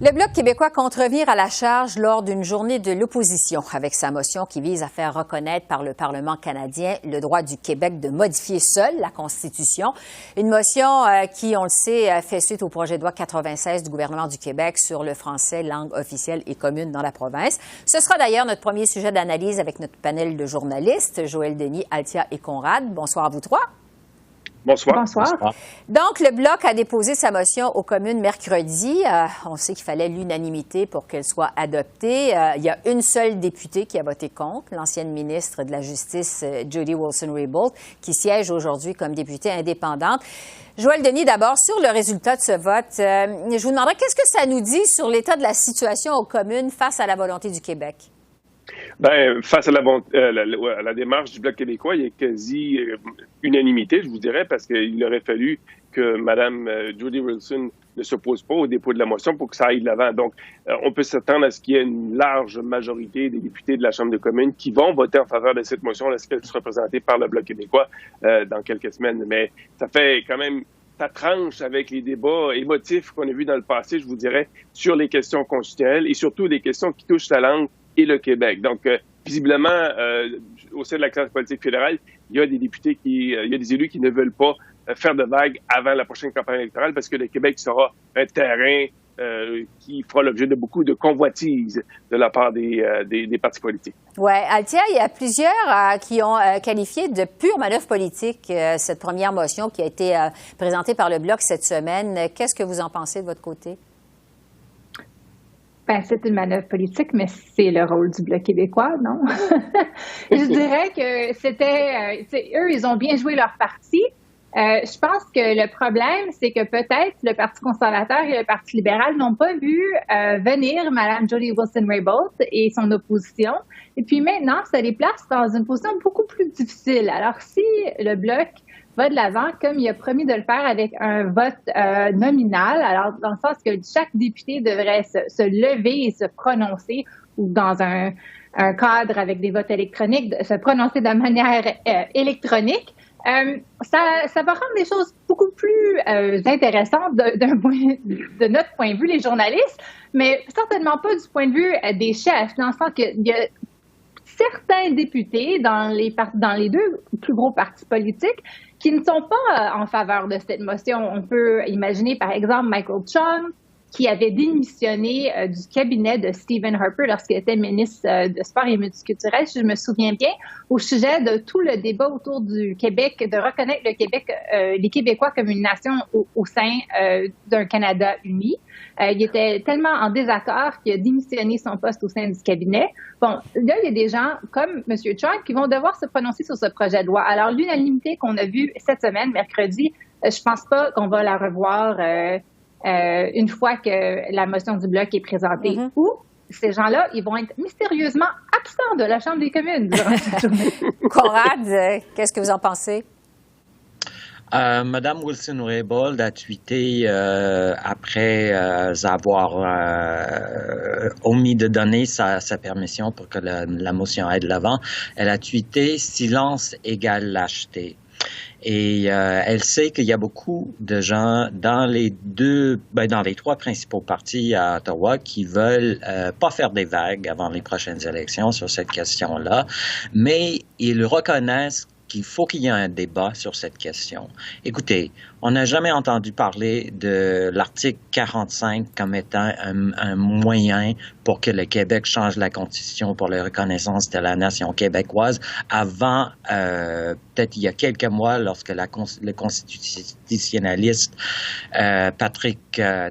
Le Bloc québécois compte revenir à la charge lors d'une journée de l'opposition avec sa motion qui vise à faire reconnaître par le Parlement canadien le droit du Québec de modifier seul la Constitution. Une motion qui, on le sait, fait suite au projet de loi 96 du gouvernement du Québec sur le français, langue officielle et commune dans la province. Ce sera d'ailleurs notre premier sujet d'analyse avec notre panel de journalistes, Joël Denis, Althia et Conrad. Bonsoir à vous trois. Bonsoir. Bonsoir. Donc, le Bloc a déposé sa motion aux communes mercredi. On sait qu'il fallait l'unanimité pour qu'elle soit adoptée. Il y a une seule députée qui a voté contre, l'ancienne ministre de la Justice, Jody Wilson-Raybould, qui siège aujourd'hui comme députée indépendante. Joël Denis, d'abord, sur le résultat de ce vote, je vous demanderais qu'est-ce que ça nous dit sur l'état de la situation aux communes face à la volonté du Québec? Ben, face à la démarche du Bloc québécois, il y a quasi unanimité, je vous dirais, parce qu'il aurait fallu que Mme Jody Wilson ne s'oppose pas au dépôt de la motion pour que ça aille de l'avant. Donc, on peut s'attendre à ce qu'il y ait une large majorité des députés de la Chambre de communes qui vont voter en faveur de cette motion lorsqu'elle sera présentée par le Bloc québécois dans quelques semaines. Mais ça fait quand même... Ça tranche avec les débats émotifs qu'on a vus dans le passé, je vous dirais, sur les questions constitutionnelles et surtout des questions qui touchent la langue et le Québec. Donc, visiblement, au sein de la classe politique fédérale, il y a des députés il y a des élus qui ne veulent pas faire de vagues avant la prochaine campagne électorale parce que le Québec sera un terrain qui fera l'objet de beaucoup de convoitises de la part des partis politiques. Oui, Althia, il y a plusieurs qui ont qualifié de pure manœuvre politique cette première motion qui a été présentée par le Bloc cette semaine. Qu'est-ce que vous en pensez de votre côté? Ben, c'est une manœuvre politique, mais c'est le rôle du Bloc québécois, non? Je dirais que eux, ils ont bien joué leur partie. Je pense que le problème, c'est que peut-être le Parti conservateur et le Parti libéral n'ont pas vu venir Mme Jody Wilson-Raybould et son opposition. Et puis maintenant, ça les place dans une position beaucoup plus difficile. Alors, si le Bloc va de l'avant, comme il a promis de le faire avec un vote nominal, alors dans le sens que chaque député devrait se lever et se prononcer, ou dans un cadre avec des votes électroniques, se prononcer de manière électronique, ça va rendre les choses beaucoup plus intéressantes de notre point de vue, les journalistes, mais certainement pas du point de vue des chefs, dans le sens qu'il y a certains députés dans les deux plus gros partis politiques qui ne sont pas en faveur de cette motion. On peut imaginer, par exemple, Michael Chong, qui avait démissionné du cabinet de Stephen Harper lorsqu'il était ministre de Sport et multiculturel, si je me souviens bien, au sujet de tout le débat autour du Québec, de reconnaître le Québec, les Québécois comme une nation au sein d'un Canada uni. Il était tellement en désaccord qu'il a démissionné son poste au sein du cabinet. Bon, là, il y a des gens comme M. Trump qui vont devoir se prononcer sur ce projet de loi. Alors, l'unanimité qu'on a vue cette semaine, mercredi, je pense pas qu'on va la revoir une fois que la motion du Bloc est présentée. Mm-hmm. Ou ces gens-là, ils vont être mystérieusement absents de la Chambre des communes durant cette journée. Conrad, qu'est-ce que vous en pensez? Madame Wilson-Raybould a tweeté après avoir omis de donner sa permission pour que la motion aille de l'avant. Elle a tweeté « Silence égale lâcheté ». Et elle sait qu'il y a beaucoup de gens dans les trois principaux partis à Ottawa qui veulent pas faire des vagues avant les prochaines élections sur cette question-là, mais ils reconnaissent qu'il faut qu'il y ait un débat sur cette question. Écoutez, on n'a jamais entendu parler de l'article 45 comme étant un moyen pour que le Québec change la Constitution pour la reconnaissance de la nation québécoise avant, peut-être il y a quelques mois, lorsque le constitutionnaliste Patrick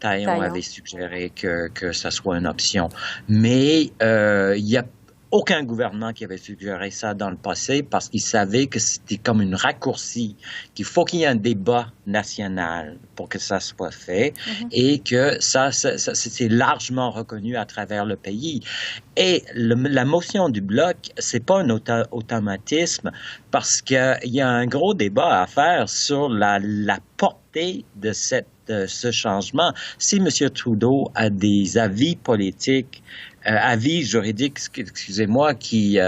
Taillon avait suggéré que ça soit une option. Mais il y a aucun gouvernement qui avait suggéré ça dans le passé parce qu'il savait que c'était comme une raccourci, qu'il faut qu'il y ait un débat national pour que ça soit fait et que ça c'est largement reconnu à travers le pays. Et la motion du Bloc, c'est pas un automatisme parce qu'il y a un gros débat à faire sur la portée portée de ce changement. Si M. Trudeau a des avis politiques, avis juridiques, excusez-moi, qui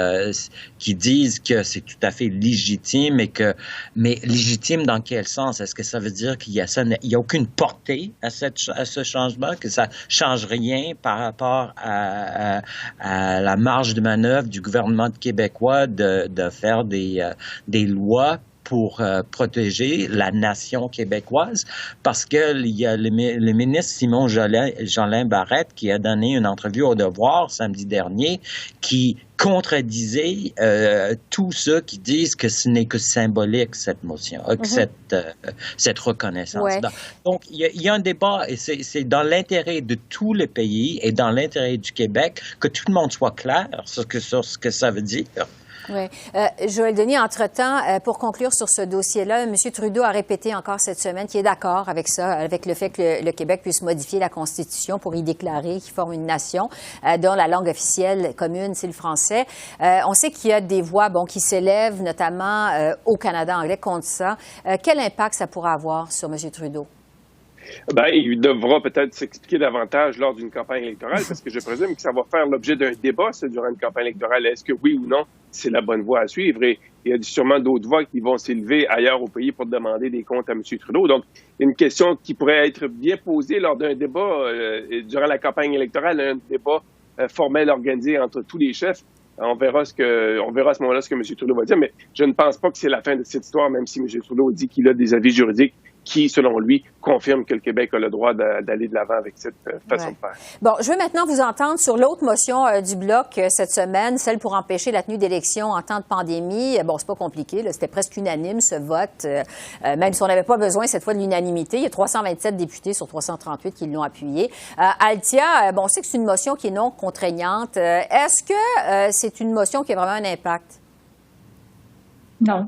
disent que c'est tout à fait légitime mais légitime dans quel sens? Est-ce que ça veut dire qu'il y a aucune portée à ce changement, que ça change rien par rapport à la marge de manœuvre du gouvernement québécois de faire des lois pour protéger la nation québécoise, parce que il y a le ministre Simon Jolin Barrette qui a donné une entrevue au Devoir samedi dernier qui contredisait tous ceux qui disent que ce n'est que symbolique cette motion, que cette reconnaissance. Ouais. Donc il y a un débat et c'est dans l'intérêt de tous les pays et dans l'intérêt du Québec que tout le monde soit clair sur ce que ça veut dire. Oui. Joël Denis, entre-temps, pour conclure sur ce dossier-là, M. Trudeau a répété encore cette semaine qu'il est d'accord avec ça, avec le fait que le Québec puisse modifier la Constitution pour y déclarer qu'il forme une nation dont la langue officielle commune, c'est le français. On sait qu'il y a des voix qui s'élèvent, notamment au Canada anglais, contre ça. Quel impact ça pourra avoir sur M. Trudeau? Ben, il devra peut-être s'expliquer davantage lors d'une campagne électorale, parce que je présume que ça va faire l'objet d'un débat durant une campagne électorale. Est-ce que oui ou non, c'est la bonne voie à suivre? Et il y a sûrement d'autres voix qui vont s'élever ailleurs au pays pour demander des comptes à M. Trudeau. Donc, une question qui pourrait être bien posée lors d'un débat durant la campagne électorale, un débat formel organisé entre tous les chefs. On verra à ce moment-là ce que M. Trudeau va dire, mais je ne pense pas que c'est la fin de cette histoire, même si M. Trudeau dit qu'il a des avis juridiques qui, selon lui, confirme que le Québec a le droit d'aller de l'avant avec cette façon de faire. Bon, je veux maintenant vous entendre sur l'autre motion du Bloc cette semaine, celle pour empêcher la tenue d'élections en temps de pandémie. Bon, c'est pas compliqué, c'était presque unanime ce vote, même si on n'avait pas besoin cette fois de l'unanimité. Il y a 327 députés sur 338 qui l'ont appuyé. Althia, on sait que c'est une motion qui est non contraignante. Est-ce que c'est une motion qui a vraiment un impact? Non.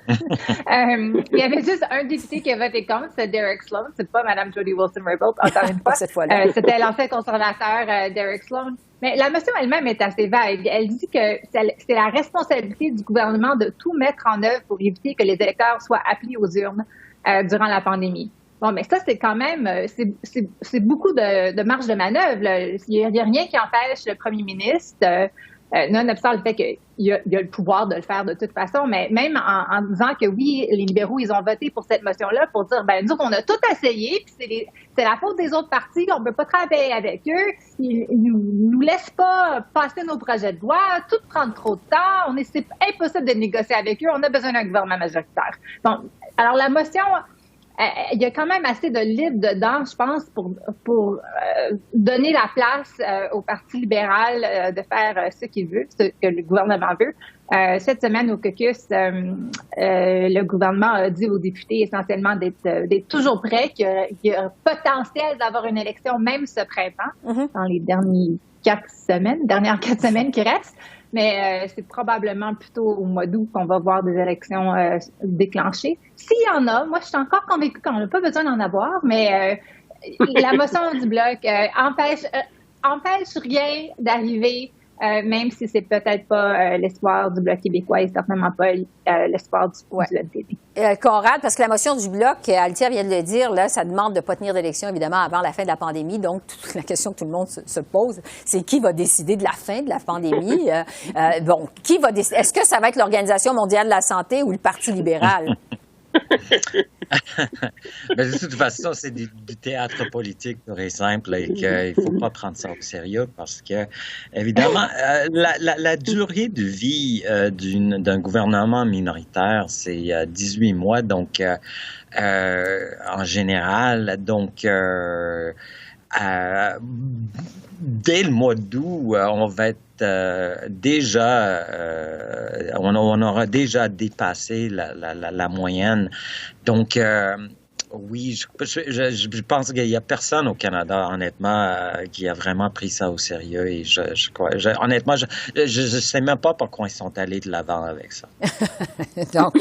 Il y avait juste un député qui a voté contre, c'est Derek Sloan. C'est pas Mme Jody Wilson-Raybould, encore une fois. Cette fois-là. C'était l'ancien conservateur Derek Sloan. Mais la motion elle-même est assez vague. Elle dit que c'est la responsabilité du gouvernement de tout mettre en œuvre pour éviter que les électeurs soient appelés aux urnes durant la pandémie. Bon, mais ça, c'est quand même, c'est beaucoup de marge de manœuvre, là. Il n'y a rien qui empêche le premier ministre, nonobstant le fait qu'il y a le pouvoir de le faire de toute façon, mais même en disant que oui, les libéraux, ils ont voté pour cette motion-là pour dire, nous, on a tout essayé, puis c'est la faute des autres partis, on ne peut pas travailler avec eux, ils nous laissent pas passer nos projets de loi, tout prend trop de temps, c'est impossible de négocier avec eux, on a besoin d'un gouvernement majoritaire. Bon, alors la motion, il y a quand même assez de libre dedans, je pense, pour donner la place au Parti libéral de faire ce qu'il veut, ce que le gouvernement veut. Cette semaine, au caucus, le gouvernement a dit aux députés essentiellement d'être toujours prêts, qu'il y a potentiel d'avoir une élection même ce printemps, dans les dernières 4 semaines qui restent. Mais c'est probablement plutôt au mois d'août qu'on va voir des élections déclenchées. S'il y en a, moi, je suis encore convaincue qu'on n'a pas besoin d'en avoir, mais la motion du Bloc empêche rien d'arriver, même si c'est peut-être pas l'espoir du Bloc québécois et certainement pas l'espoir du NPD. Conrad, parce que la motion du Bloc, Althia vient de le dire, là, ça demande de ne pas tenir d'élection, évidemment, avant la fin de la pandémie. Donc, toute la question que tout le monde se pose, c'est qui va décider de la fin de la pandémie? Qui va décider? Est-ce que ça va être l'Organisation mondiale de la santé ou le Parti libéral? Mais de toute façon, c'est du théâtre politique pur et simple et qu'il ne faut pas prendre ça au sérieux parce que, évidemment, la durée de vie d'un gouvernement minoritaire, c'est 18 mois, donc en général, donc dès le mois d'août, on va être on aura déjà dépassé la moyenne. Donc, oui, je pense qu'il n'y a personne au Canada, honnêtement, qui a vraiment pris ça au sérieux. Et honnêtement, je sais même pas pourquoi ils sont allés de l'avant avec ça. Donc,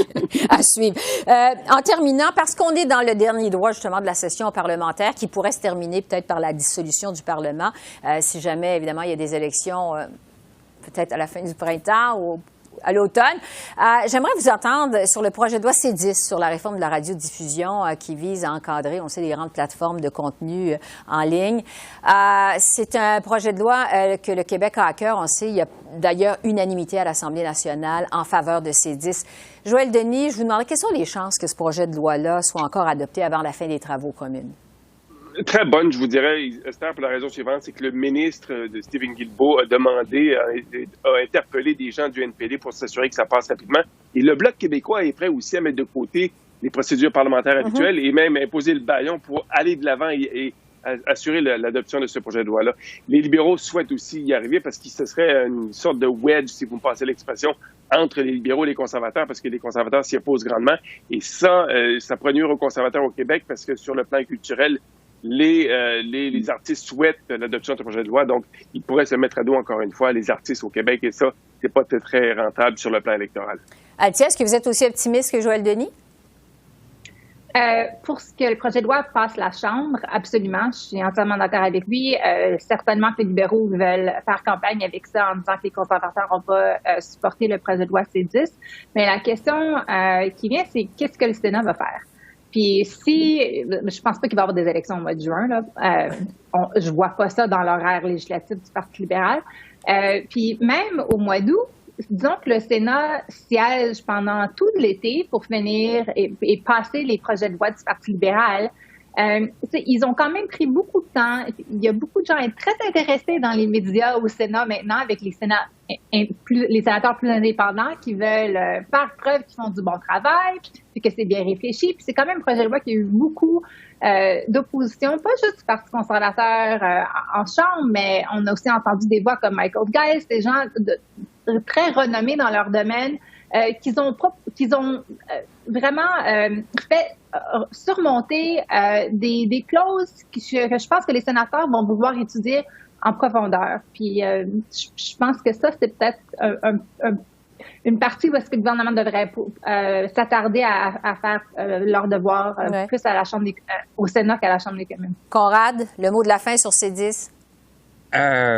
à suivre. En terminant, parce qu'on est dans le dernier droit, justement, de la session parlementaire, qui pourrait se terminer peut-être par la dissolution du Parlement, si jamais, évidemment, il y a des élections, peut-être à la fin du printemps ou à l'automne. J'aimerais vous entendre sur le projet de loi C10, sur la réforme de la radiodiffusion qui vise à encadrer, on sait, les grandes plateformes de contenu en ligne. C'est un projet de loi que le Québec a à cœur. On sait, il y a d'ailleurs unanimité à l'Assemblée nationale en faveur de C10. Joël Denis, je vous demanderais quelles sont les chances que ce projet de loi-là soit encore adopté avant la fin des travaux communes? Très bonne, je vous dirais, Esther, pour la raison suivante, c'est que le ministre de Stephen Guilbeault a demandé, a interpellé des gens du NPD pour s'assurer que ça passe rapidement. Et le Bloc québécois est prêt aussi à mettre de côté les procédures parlementaires habituelles et même imposer le bâillon pour aller de l'avant et assurer l'adoption de ce projet de loi-là. Les libéraux souhaitent aussi y arriver parce que ce serait une sorte de wedge, si vous me passez l'expression, entre les libéraux et les conservateurs, parce que les conservateurs s'y opposent grandement. Et ça pourrait nuire aux conservateurs au Québec parce que sur le plan culturel, les artistes souhaitent l'adoption de ce projet de loi, donc ils pourraient se mettre à dos encore une fois les artistes au Québec et ça, c'est pas très rentable sur le plan électoral. Althia, est-ce que vous êtes aussi optimiste que Joël Denis? Pour ce que le projet de loi passe la Chambre, absolument, je suis entièrement d'accord avec lui. Certainement que les libéraux veulent faire campagne avec ça en disant que les conservateurs n'ont pas supporté le projet de loi C10. Mais la question qui vient, c'est qu'est-ce que le Sénat va faire? Puis je pense pas qu'il va y avoir des élections au mois de juin, là. Je vois pas ça dans l'horaire législatif du Parti libéral. Puis même au mois d'août, disons que le Sénat siège pendant tout l'été pour finir et passer les projets de loi du Parti libéral. Ils ont quand même pris beaucoup de temps. Il y a beaucoup de gens très intéressés dans les médias au Sénat maintenant, avec les sénateurs plus indépendants qui veulent faire preuve qu'ils font du bon travail, puis que c'est bien réfléchi. Puis c'est quand même un projet de loi qui a eu beaucoup d'opposition, pas juste du Parti conservateur en Chambre, mais on a aussi entendu des voix comme Michael Geist, des gens très renommés dans leur domaine, qu'ils ont vraiment fait surmonter des clauses que je pense que les sénateurs vont vouloir étudier en profondeur. Puis je pense que ça, c'est peut-être une partie où est-ce que le gouvernement devrait s'attarder à faire leur devoir plus à la Chambre au Sénat qu'à la Chambre des communes. Conrad, le mot de la fin sur C10?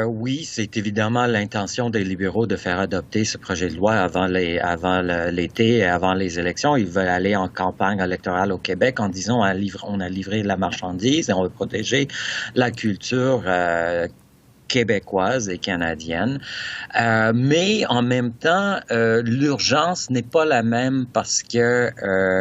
Oui, c'est évidemment l'intention des libéraux de faire adopter ce projet de loi avant l'été et avant les élections. Ils veulent aller en campagne électorale au Québec en disant on a livré la marchandise et on veut protéger la culture québécoise et canadienne. Mais en même temps, l'urgence n'est pas la même parce que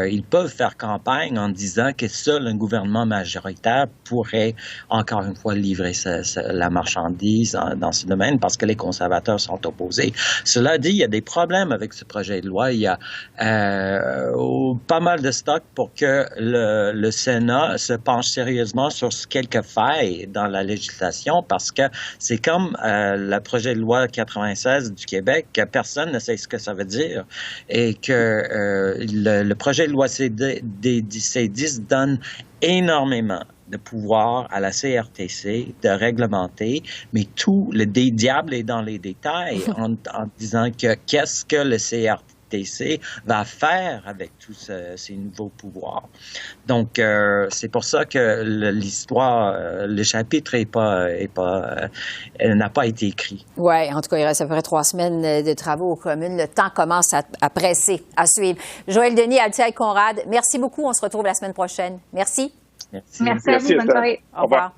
ils peuvent faire campagne en disant que seul un gouvernement majoritaire pourrait encore une fois livrer la marchandise dans ce domaine parce que les conservateurs sont opposés. Cela dit, il y a des problèmes avec ce projet de loi. Il y a pas mal de stock pour que le Sénat se penche sérieusement sur quelques failles dans la législation parce que c'est comme le projet de loi 96 du Québec, que personne ne sait ce que ça veut dire et que le projet de loi C10 donne énormément de pouvoir à la CRTC de réglementer, mais le diable est dans les détails en disant que qu'est-ce que le CRTC va faire avec tous ces nouveaux pouvoirs. Donc, c'est pour ça que l'histoire, le chapitre n'a pas été écrit. Oui, en tout cas, il reste à peu près 3 semaines de travaux aux communes. Le temps commence à presser, à suivre. Joël Denis, Althia et Conrad, merci beaucoup. On se retrouve la semaine prochaine. Merci. Merci à vous. Bonne soirée. Au revoir.